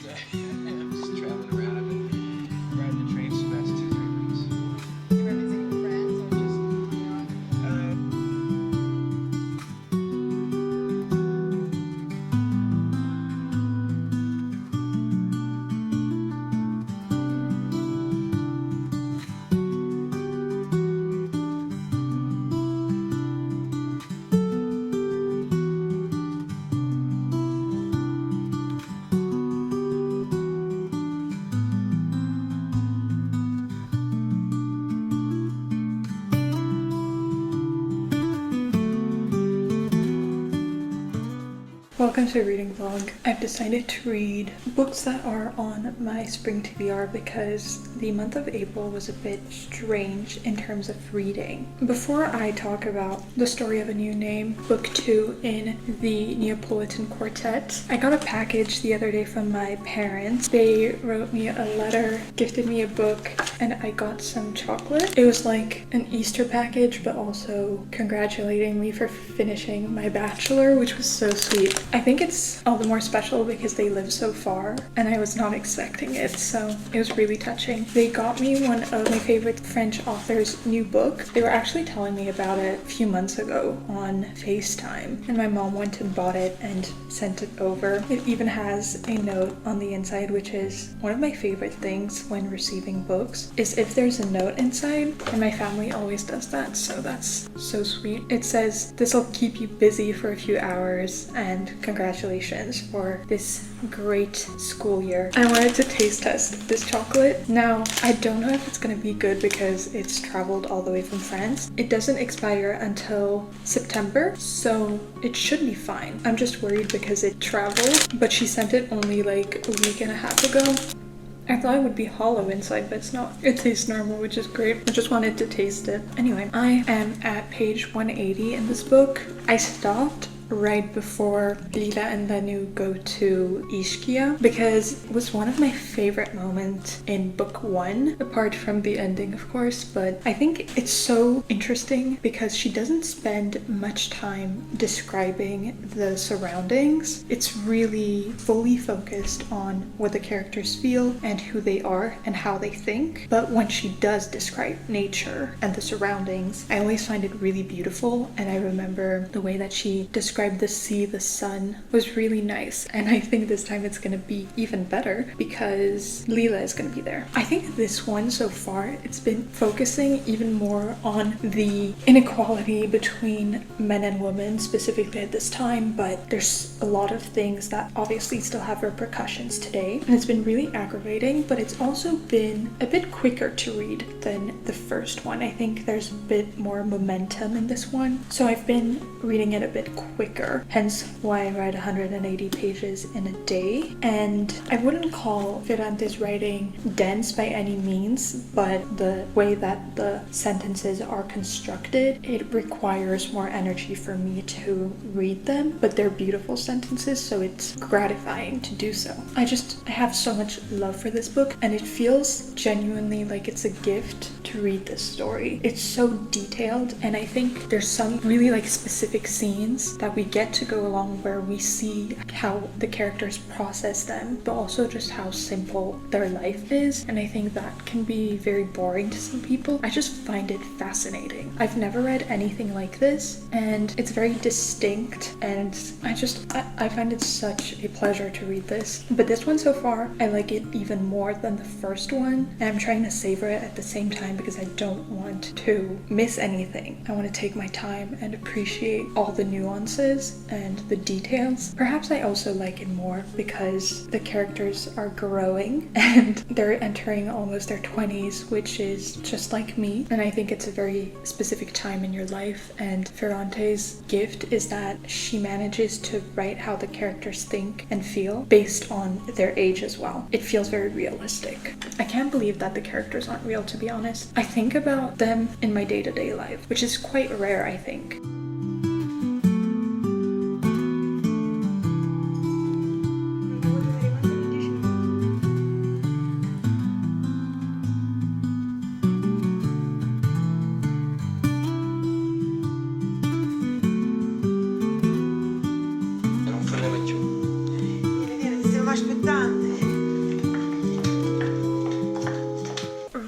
I'm just traveling around. I've been riding the trains for the past 2, 3 weeks. You're visiting friends or just Welcome to a reading vlog. I've decided to read books that are on my spring TBR because the month of April was a bit strange in terms of reading. Before I talk about The Story of a New Name, book 2 in the Neapolitan Quartet, I got a package the other day from my parents. They wrote me a letter, gifted me a book, and I got some chocolate. It was like an Easter package, but also congratulating me for finishing my bachelor, which was so sweet. I think it's all the more special because they live so far and I was not expecting it, so it was really touching. They got me one of my favorite French author's new book. They were actually telling me about it a few months ago on FaceTime, and my mom went and bought it and sent it over. It even has a note on the inside, which is one of my favorite things when receiving books, is if there's a note inside, and my family always does that, so that's so sweet. It says, "This'll keep you busy for a few hours, and congratulations for this great school year." I wanted to taste test this chocolate. Now, I don't know if it's gonna be good because it's traveled all the way from France. It doesn't expire until September, so it should be fine. I'm just worried because it traveled, but she sent it only like a week and a half ago. I thought it would be hollow inside, but it's not. It tastes normal, which is great. I just wanted to taste it. Anyway, I am at page 180 in this book. I stopped right before Lila and Lanu go to Ischia because it was one of my favorite moments in book 1, apart from the ending of course, but I think it's so interesting because she doesn't spend much time describing the surroundings. It's really fully focused on what the characters feel and who they are and how they think, but when she does describe nature and the surroundings, I always find it really beautiful, and I remember the way that she described the sea, the sun, was really nice, and I think this time it's gonna be even better because Leela is gonna be there. I think this one so far, it's been focusing even more on the inequality between men and women, specifically at this time, but there's a lot of things that obviously still have repercussions today, and it's been really aggravating, but it's also been a bit quicker to read than the first one. I think there's a bit more momentum in this one, so I've been reading it a bit quicker, hence why I read 180 pages in a day. And I wouldn't call Ferrante's writing dense by any means, but the way that the sentences are constructed, it requires more energy for me to read them, but they're beautiful sentences, so it's gratifying to do so. I have so much love for this book, and it feels genuinely like it's a gift to read this story. It's so detailed, and I think there's some really like specific scenes that we get to go along where we see how the characters process them, but also just how simple their life is, and I think that can be very boring to some people. I just find it fascinating. I've never read anything like this, and it's very distinct, and I find it such a pleasure to read this. But this one so far, I like it even more than the first one, and I'm trying to savor it at the same time because I don't want to miss anything. I want to take my time and appreciate all the nuances and the details. Perhaps I also like it more because the characters are growing and they're entering almost their 20s, which is just like me, and I think it's a very specific time in your life, and Ferrante's gift is that she manages to write how the characters think and feel based on their age as well. It feels very realistic. I can't believe that the characters aren't real, to be honest. I think about them in my day-to-day life, which is quite rare, I think. Non faremo più. Vieni, ti stiamo aspettando.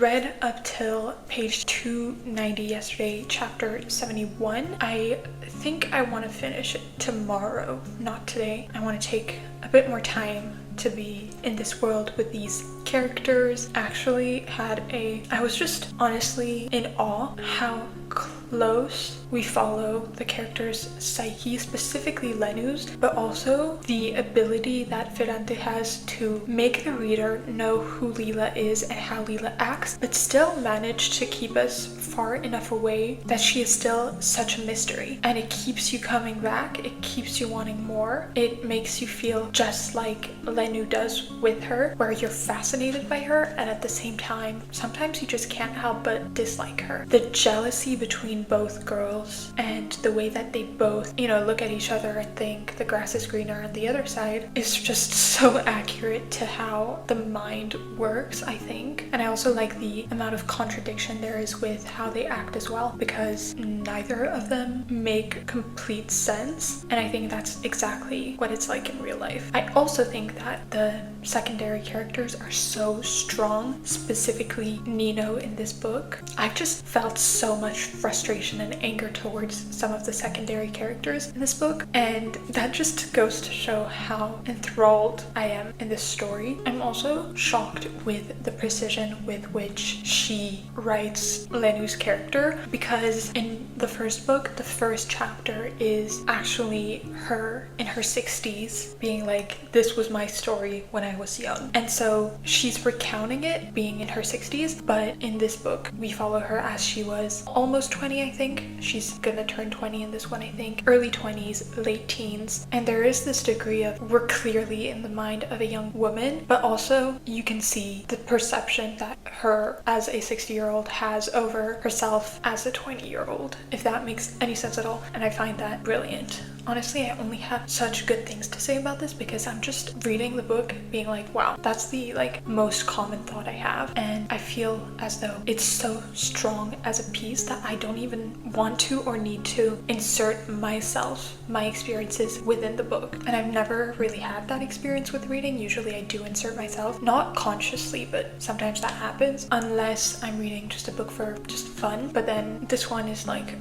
read up till page 290 yesterday, chapter 71. I think I want to finish it tomorrow, not today. I want to take a bit more time to be in this world with these characters. I was just honestly in awe how close we follow the character's psyche, specifically Lenu's, but also the ability that Ferrante has to make the reader know who Leela is and how Leela acts, but still manage to keep us far enough away that she is still such a mystery. And it keeps you coming back, it keeps you wanting more. It makes you feel just like Lenu does with her, where you're fascinated by her, and at the same time, sometimes you just can't help but dislike her. The jealousy between both girls and the way that they both, look at each other and think the grass is greener on the other side is just so accurate to how the mind works, I think. And I also like the amount of contradiction there is with how they act as well, because neither of them make complete sense, and I think that's exactly what it's like in real life. I also think that the secondary characters are so strong, specifically Nino in this book. I've just felt so much frustration and anger towards some of the secondary characters in this book, and that just goes to show how enthralled I am in this story. I'm also shocked with the precision with which she writes Lenu's character, because in the first book, the first chapter is actually her in her 60s being like, this was my story when I was young. And so she's recounting it being in her 60s, but in this book, we follow her as she was almost 20, I think. She's gonna turn 20 in this one, I think. Early 20s, late teens. And there is this degree of, we're clearly in the mind of a young woman, but also you can see the perception that her as a 60-year-old has over herself as a 20-year-old, if that makes any sense at all. And I find that brilliant. Honestly, I only have such good things to say about this because I'm just reading the book being like, wow, that's the most common thought I have. And I feel as though it's so strong as a piece that I don't even want to or need to insert myself, my experiences within the book. And I've never really had that experience with reading. Usually I do insert myself, not consciously, but sometimes that happens, unless I'm reading just a book for just fun. But then this one is like,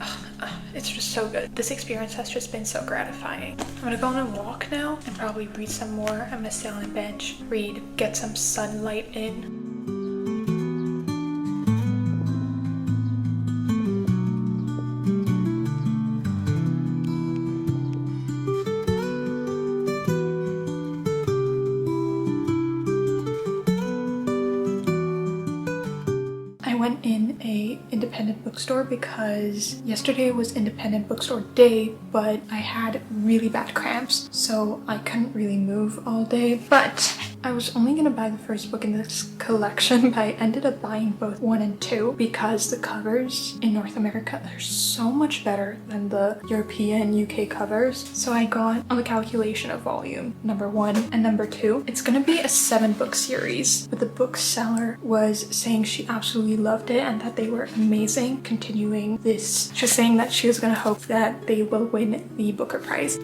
it's just so good. This experience has just been so gratifying. I'm gonna go on a walk now and probably read some more. I'm gonna sit on a bench, read, get some sunlight in. Went in a independent bookstore because yesterday was independent bookstore day, but I had really bad cramps, so I couldn't really move all day. But I was only gonna buy the first book in this collection, but I ended up buying both 1 and 2 because the covers in North America are so much better than the European UK covers. So I got, on the calculation of volume, number 1 and number 2. It's gonna be a 7-book series, but the bookseller was saying she absolutely loved it and that they were amazing. Continuing this, she was saying that she was gonna hope that they will win the Booker Prize.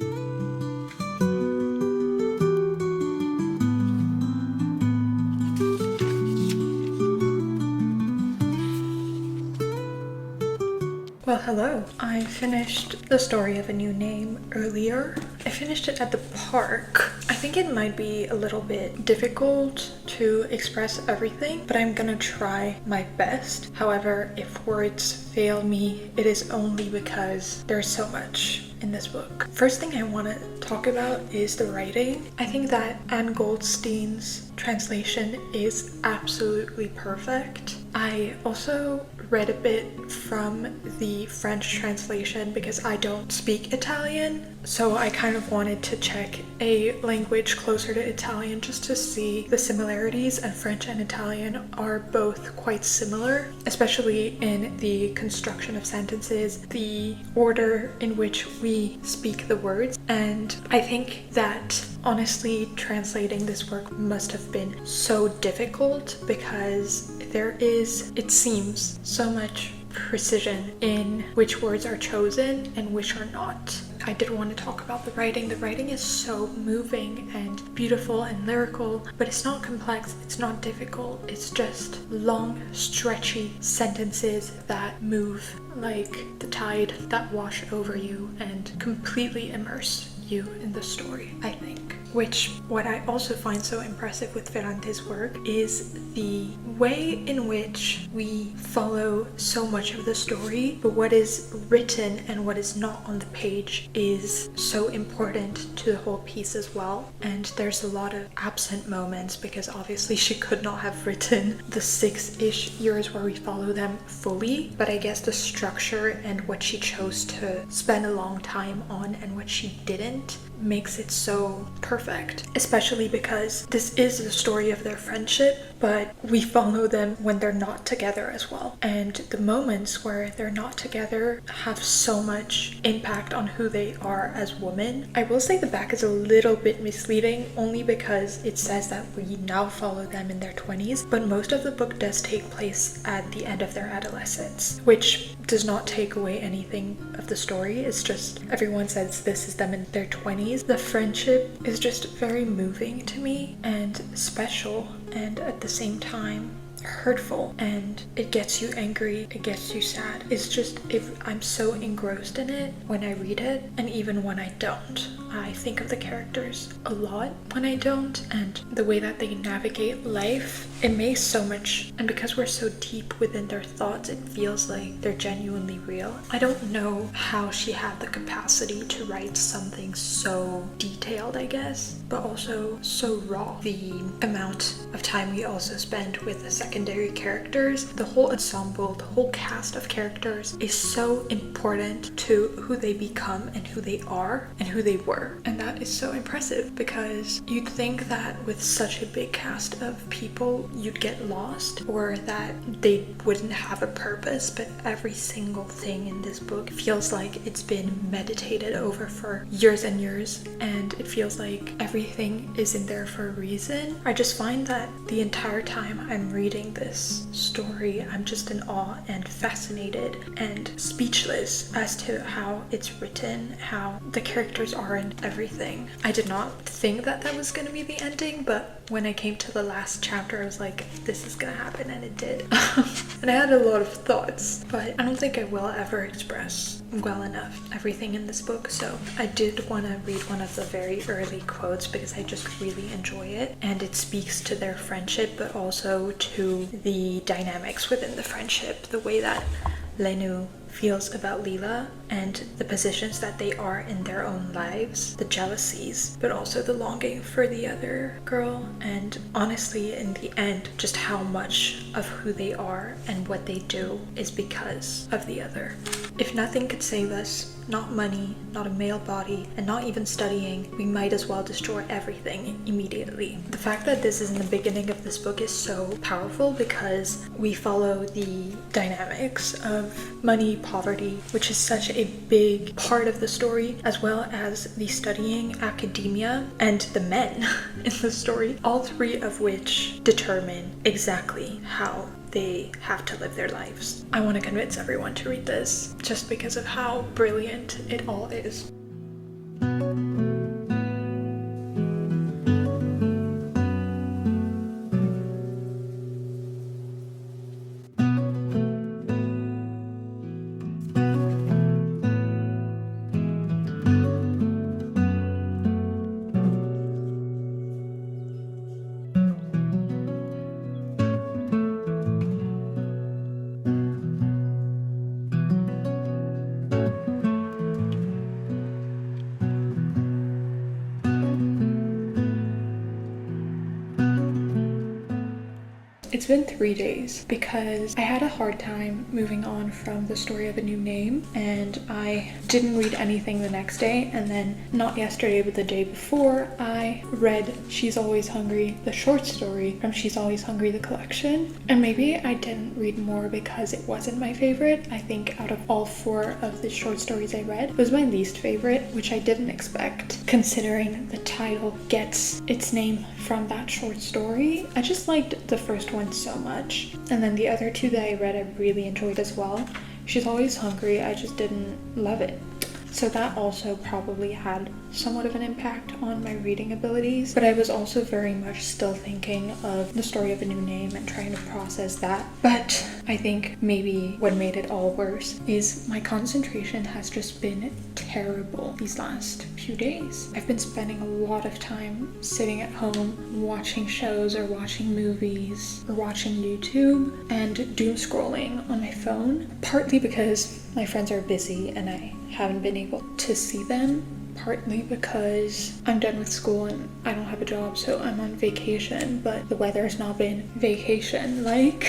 Well, hello. I finished The Story of a New Name earlier. I finished it at the park. I think it might be a little bit difficult to express everything, but I'm gonna try my best. However, if words fail me, it is only because there's so much in this book. First thing I want to talk about is the writing. I think that Anne Goldstein's translation is absolutely perfect. I also read a bit from the French translation because I don't speak Italian, so I kind of wanted to check a language closer to Italian just to see the similarities, and French and Italian are both quite similar, especially in the construction of sentences, the order in which we speak the words. And I think that honestly translating this work must have been so difficult because there is, it seems, so much precision in which words are chosen and which are not. I did want to talk about the writing. The writing is so moving and beautiful and lyrical, but it's not complex, it's not difficult. It's just long, stretchy sentences that move like the tide that wash over you and completely immerse you in the story, I think. Which, what I also find so impressive with Ferrante's work is the way in which we follow so much of the story, but what is written and what is not on the page is so important to the whole piece as well. And there's a lot of absent moments because obviously she could not have written the 6-ish years where we follow them fully, but I guess the structure and what she chose to spend a long time on and what she didn't makes it so perfect, especially because this is the story of their friendship, but we follow them when they're not together as well. And the moments where they're not together have so much impact on who they are as women. I will say the back is a little bit misleading only because it says that we now follow them in their 20s, but most of the book does take place at the end of their adolescence, which does not take away anything of the story. It's just everyone says this is them in their 20s. The friendship is just very moving to me and special, and at the same time hurtful, and it gets you angry, it gets you sad. It's just, if I'm so engrossed in it when I read it, and even when I don't. I think of the characters a lot when I don't, and the way that they navigate life, it makes so much, and because we're so deep within their thoughts, it feels like they're genuinely real. I don't know how she had the capacity to write something so detailed, I guess, but also so raw. The amount of time we also spend with the secondary characters, the whole ensemble, the whole cast of characters is so important to who they become and who they are and who they were. And that is so impressive because you'd think that with such a big cast of people you'd get lost or that they wouldn't have a purpose, but every single thing in this book feels like it's been meditated over for years and years, and it feels like everything is in there for a reason. I just find that the entire time I'm reading this story, I'm just in awe and fascinated and speechless as to how it's written, how the characters are, and everything. I did not think that that was going to be the ending, but when I came to the last chapter, I was like, this is gonna happen, and it did. And I had a lot of thoughts, but I don't think I will ever express well enough everything in this book, so I did want to read one of the very early quotes because I just really enjoy it, and it speaks to their friendship, but also to the dynamics within the friendship, the way that Lenu feels about Lila and the positions that they are in their own lives, the jealousies, but also the longing for the other girl, and honestly in the end just how much of who they are and what they do is because of the other. If nothing could save us, not money, not a male body, and not even studying, we might as well destroy everything immediately. The fact that this is in the beginning of this book is so powerful because we follow the dynamics of money, poverty, which is such a big part of the story, as well as the studying, academia, and the men in the story, all three of which determine exactly how they have to live their lives. I want to convince everyone to read this just because of how brilliant it all is. It's been 3 days because I had a hard time moving on from The Story of a New Name, and I didn't read anything the next day, and then not yesterday but the day before I read She's Always Hungry, the short story from She's Always Hungry the collection. And maybe I didn't read more because it wasn't my favorite. I think out of all 4 of the short stories I read, it was my least favorite, which I didn't expect considering the title gets its name from that short story. I just liked the first one so much, and then the other 2 that I read I really enjoyed as well. She's Always Hungry, I just didn't love it. so that also probably had somewhat of an impact on my reading abilities. But I was also very much still thinking of The Story of a New Name and trying to process that. But I think maybe what made it all worse is my concentration has just been terrible these last few days. I've been spending a lot of time sitting at home watching shows or watching movies or watching YouTube and doom scrolling on my phone, partly because my friends are busy and I haven't been able to see them, partly because I'm done with school and I don't have a job, so I'm on vacation, but the weather has not been vacation-like.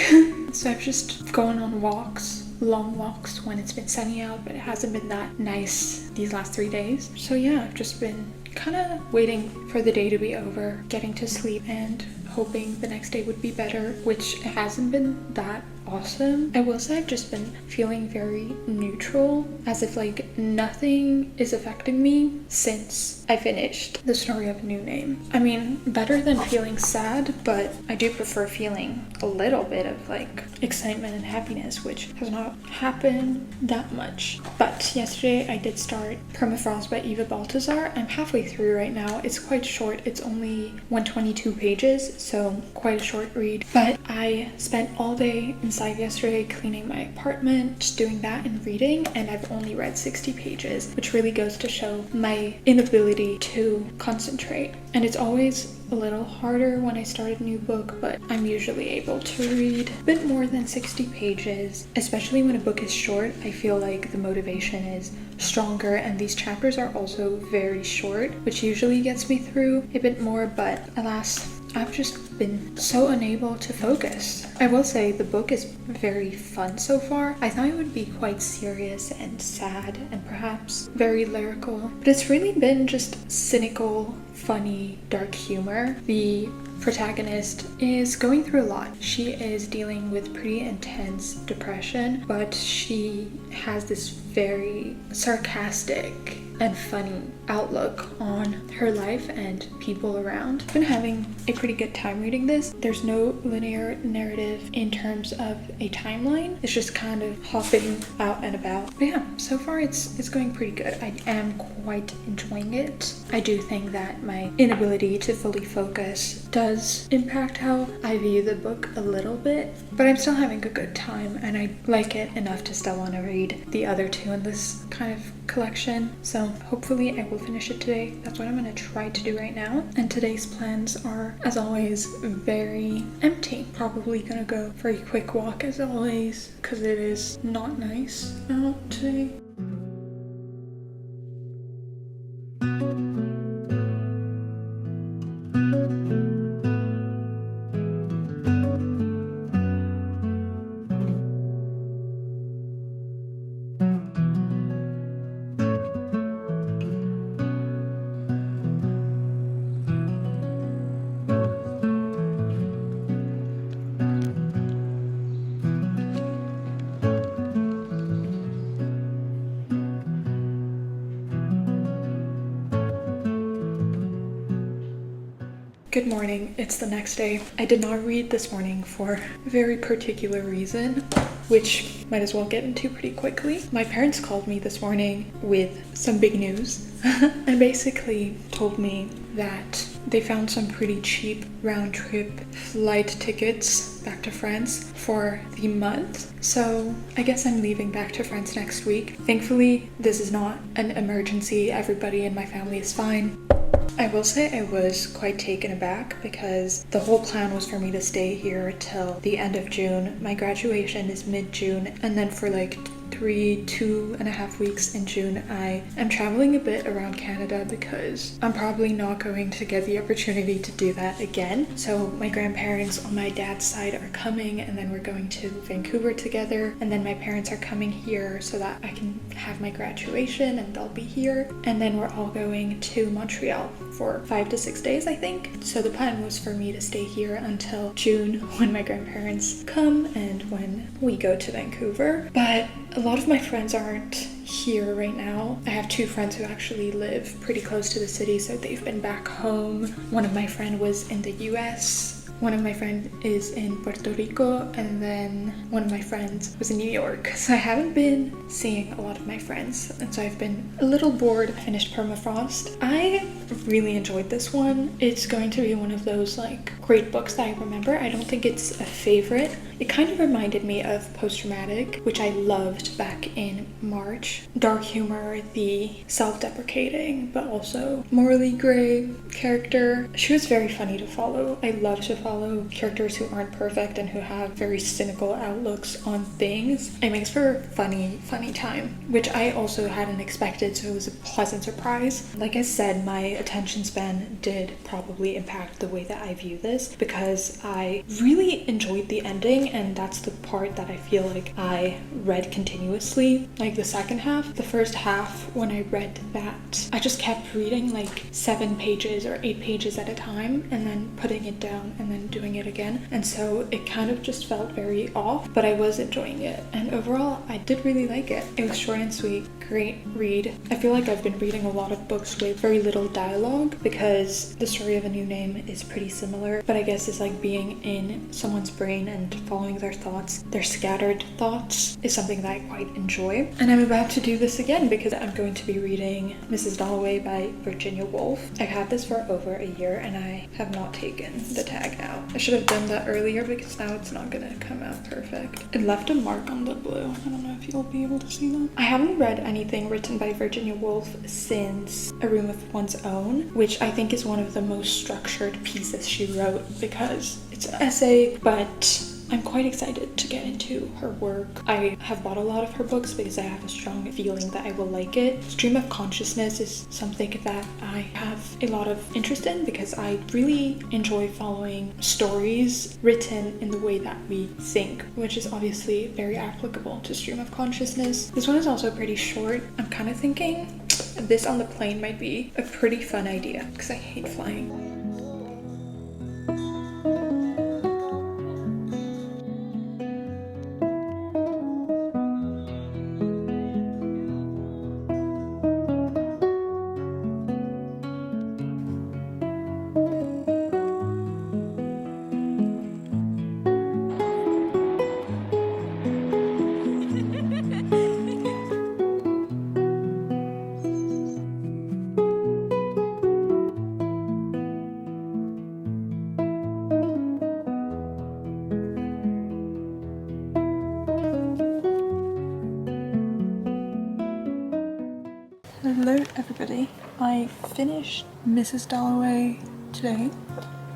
So I've just gone on walks, long walks when it's been sunny out, but it hasn't been that nice these last 3 days. So yeah, I've just been kind of waiting for the day to be over, getting to sleep and hoping the next day would be better, which it hasn't been that awesome. I will say I've just been feeling very neutral, as if like nothing is affecting me since I finished The Story of a New Name. I mean, better than feeling sad, but I do prefer feeling a little bit of like excitement and happiness, which has not happened that much. But yesterday I did start Permafrost by Eva Baltazar. I'm halfway through right now. It's quite short. It's only 122 pages, so quite a short read. But I spent all day inside yesterday cleaning my apartment, just doing that and reading, and I've only read 60 pages, which really goes to show my inability to concentrate. And it's always a little harder when I start a new book, but I'm usually able to read a bit more than 60 pages, especially when a book is short. I feel like the motivation is stronger, and these chapters are also very short, which usually gets me through a bit more, but alas, I've just been so unable to focus. I will say the book is very fun so far. I thought it would be quite serious and sad and perhaps very lyrical, but it's really been just cynical, funny, dark humor. The protagonist is going through a lot. She is dealing with pretty intense depression, but she has this very sarcastic and funny outlook on her life and people around. I've been having a pretty good time reading this. There's no linear narrative in terms of a timeline. It's just kind of hopping out and about. But yeah, so far it's going pretty good. I am quite enjoying it. I do think that my inability to fully focus does impact how I view the book a little bit, but I'm still having a good time and I like it enough to still want to read the other two in this kind of collection. So hopefully I will finish it today. That's what I'm going to try to do right now. And today's plans are, as always, very empty. Probably going to go for a quick walk as always, because it is not nice out today. Good morning, it's the next day. I did not read this morning for a very particular reason, which might as well get into pretty quickly. My parents called me this morning with some big news and basically told me that they found some pretty cheap round-trip flight tickets back to France for the month. So I guess I'm leaving back to France next week. Thankfully, this is not an emergency. Everybody in my family is fine. I will say I was quite taken aback because the whole plan was for me to stay here till the end of June. My graduation is mid-June, and then for like 2.5 weeks in June, I am traveling a bit around Canada because I'm probably not going to get the opportunity to do that again. So my grandparents on my dad's side are coming, and then we're going to Vancouver together, and then my parents are coming here so that I can have my graduation and they'll be here, and then we're all going to Montreal for 5 to 6 days, I think. So the plan was for me to stay here until June when my grandparents come and when we go to Vancouver. But a lot of my friends aren't here right now. I have 2 friends who actually live pretty close to the city, so they've been back home. One of my friends was in the US one of my friends is in Puerto Rico, and then one of my friends was in New York. So I haven't been seeing a lot of my friends, and so I've been a little bored. I finished Permafrost. I really enjoyed this one. It's going to be one of those like great books that I remember. I don't think it's a favorite. It kind of reminded me of Post-Traumatic, which I loved back in March. Dark humor, the self-deprecating, but also morally gray character. She was very funny to follow. I love to follow characters who aren't perfect and who have very cynical outlooks on things. It makes for a funny time, which I also hadn't expected, so it was a pleasant surprise. Like I said, my attention span did probably impact the way that I view this, because I really enjoyed the ending, and that's the part that I feel like I read continuously. Like the second half. The first half, when I read that, I just kept reading like 7 pages or 8 pages at a time, and then putting it down and then doing it again. And so it kind of just felt very off, but I was enjoying it. And overall, I did really like it. It was short and sweet, great read. I feel like I've been reading a lot of books with very little dialogue, because The Story of a New Name is pretty similar, but I guess it's like being in someone's brain and following their thoughts. Their scattered thoughts is something that I quite enjoy. And I'm about to do this again because I'm going to be reading Mrs. Dalloway by Virginia Woolf. I've had this for over a year and I have not taken the tag out. I should have done that earlier because now it's not gonna come out perfect. It left a mark on the blue. I don't know if you'll be able to see that. I haven't read anything written by Virginia Woolf since A Room of One's Own, which I think is one of the most structured pieces she wrote because it's an essay, but I'm quite excited to get into her work. I have bought a lot of her books because I have a strong feeling that I will like it. Stream of consciousness is something that I have a lot of interest in because I really enjoy following stories written in the way that we think, which is obviously very applicable to stream of consciousness. This one is also pretty short. I'm kind of thinking this on the plane might be a pretty fun idea because I hate flying. Hello everybody, I finished Mrs. Dalloway today.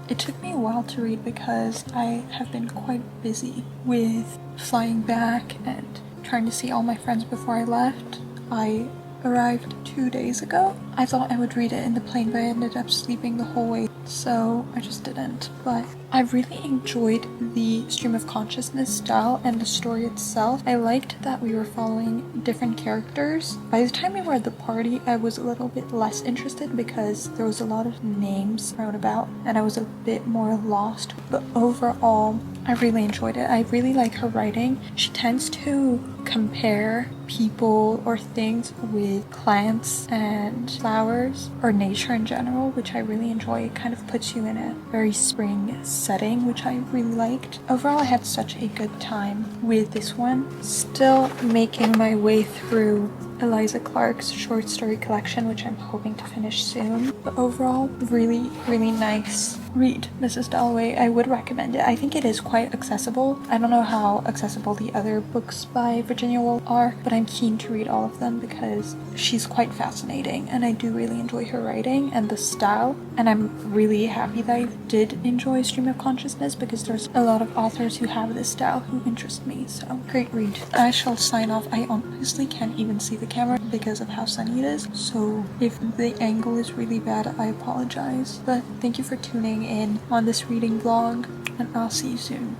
It took me a while to read because I have been quite busy with flying back and trying to see all my friends before I left. I arrived 2 days ago. I thought I would read it in the plane, but I ended up sleeping the whole way, so I just didn't. But I really enjoyed the stream of consciousness style and the story itself. I liked that we were following different characters. By the time we were at the party, I was a little bit less interested because there was a lot of names thrown about and I was a bit more lost. But overall, I really enjoyed it. I really like her writing. She tends to compare people or things with plants and flowers or nature in general, which I really enjoy. It kind of puts you in a very spring setting, which I really liked. Overall, I had such a good time with this one. Still making my way through Eliza Clark's short story collection, which I'm hoping to finish soon. But overall, really, really nice read, Mrs. Dalloway. I would recommend it. I think it is quite accessible. I don't know how accessible the other books by Virginia Woolf are, but I'm keen to read all of them because she's quite fascinating and I do really enjoy her writing and the style. And I'm really happy that I did enjoy Stream of Consciousness because there's a lot of authors who have this style who interest me. So great read. I shall sign off. I honestly can't even see the camera because of how sunny it is. So if the angle is really bad, I apologize. But thank you for tuning in on this reading vlog and I'll see you soon.